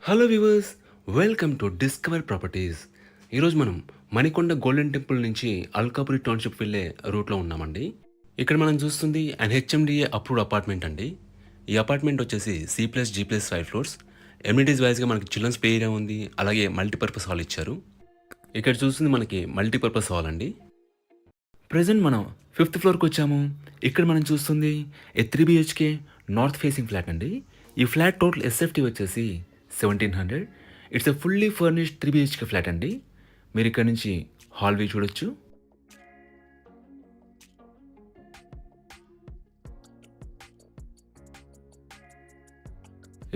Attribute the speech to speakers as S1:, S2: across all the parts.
S1: Hello viewers, welcome to discover properties. ఈరోజు మనం Manikonda golden temple నుంచి అల్కాపురి టౌన్షిప్ వెళ్ళే రూట్లో ఉన్నామండి. ఇక్కడ మనం చూస్తుంది అండ్ హెచ్ఎండిఏ అప్రూవ్డ్ అపార్ట్మెంట్ అండి. ఈ అపార్ట్మెంట్ వచ్చేసి C+G+5 ఫ్లోర్స్. ఎమ్యూనిటీస్ వైజ్గా మనకి చిల్డ్రన్స్ ప్లే ఏరియా ఉంది, అలాగే మల్టీపర్పస్ హాల్ ఇచ్చారు. ఇక్కడ చూస్తుంది మనకి మల్టీపర్పస్ హాల్ అండి. ప్రజెంట్ మనం 5th ఫ్లోర్కి వచ్చాము. ఇక్కడ మనం చూస్తుంది 3 BHK నార్త్ ఫేసింగ్ ఫ్లాట్ అండి. ఈ ఫ్లాట్ టోటల్ ఎస్ఎఫ్టీ వచ్చేసి 1700. It's a fully furnished 3 BHK flat అండి. మీరు ఇక్కడ నుంచి హాల్ వ్యూ చూడొచ్చు.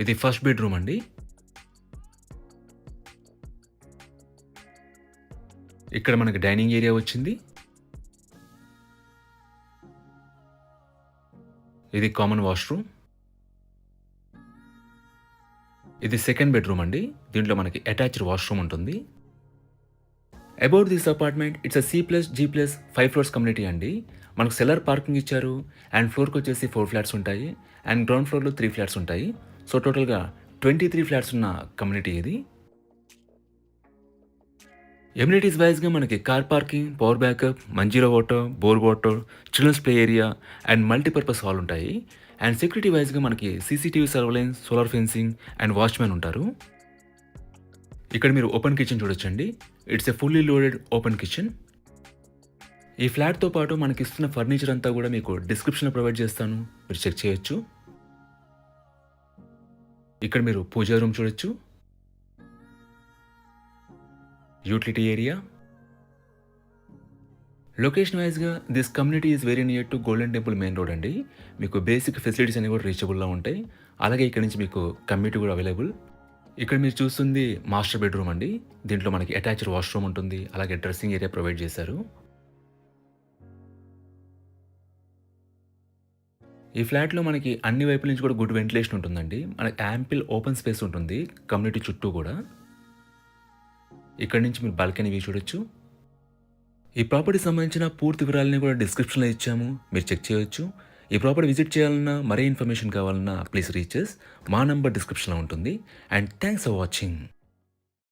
S1: ఇది ఫస్ట్ బెడ్రూమ్ అండి. ఇక్కడ మనకి డైనింగ్ ఏరియా వచ్చింది. ఇది కామన్ వాష్రూమ్. ఇది సెకండ్ బెడ్రూమ్ అండి. దీంట్లో మనకి అటాచ్డ్ వాష్రూమ్ ఉంటుంది. About this apartment it's C+G+5 floors community అండి. మనకు సెల్లర్ పార్కింగ్ ఇచ్చారు అండ్ ఫ్లోర్కి వచ్చేసి 4 ఫ్లాట్స్ ఉంటాయి అండ్ గ్రౌండ్ ఫ్లోర్లో 3 ఫ్లాట్స్ ఉంటాయి. సో టోటల్గా 23 ఫ్లాట్స్ ఉన్న కమ్యూనిటీ ఇది. ఎమ్యూనిటీస్ వైజ్గా మనకి car parking, power backup, Manjira water, bore water, children's play area and multipurpose hall ఉంటాయి. అండ్ సెక్యూరిటీ వైజ్గా మనకి CCTV surveillance, solar fencing and watchmen ఉంటారు. ఇక్కడ మీరు ఓపెన్ కిచెన్ చూడొచ్చండి. It's a fully loaded open kitchen. ఈ ఫ్లాట్తో పాటు మనకి ఇస్తున్న ఫర్నిచర్ అంతా కూడా మీకు డిస్క్రిప్షన్లో ప్రొవైడ్ చేస్తాను, మీరు చెక్ చేయొచ్చు. ఇక్కడ మీరు పూజా రూమ్ చూడొచ్చు, యూటిలిటీ ఏరియా. లొకేషన్ వైజ్గా this community is very near to golden temple main road అండి. మీకు బేసిక్ ఫెసిలిటీస్ అనేవి కూడా రీచబుల్గా ఉంటాయి. అలాగే ఇక్కడ నుంచి మీకు కమ్యూనిటీ కూడా అవైలబుల్. ఇక్కడ మీరు చూస్తుంది మాస్టర్ బెడ్రూమ్ అండి. దీంట్లో మనకి అటాచ్డ్ వాష్రూమ్ ఉంటుంది, అలాగే డ్రెస్సింగ్ ఏరియా ప్రొవైడ్ చేశారు. ఈ ఫ్లాట్లో మనకి అన్ని వైపుల నుంచి కూడా గుడ్ వెంటిలేషన్ ఉంటుందండి. మనకి యాంపిల్ ఓపెన్ స్పేస్ ఉంటుంది కమ్యూనిటీ చుట్టూ కూడా. ఇక్కడ నుంచి మీరు బాల్కనీ వ్యూ చూడొచ్చు. ఈ ప్రాపర్టీ సంబంధించిన పూర్తి వివరాలని కూడా డిస్క్రిప్షన్లో ఇచ్చాము, మీరు చెక్ చేయొచ్చు. ఈ ప్రాపర్టీ విజిట్ చేయాలన్నా, మరే ఇన్ఫర్మేషన్ కావాలన్నా ప్లీజ్ రీచెస్. మా నంబర్ డిస్క్రిప్షన్లో ఉంటుంది. And thanks for watching.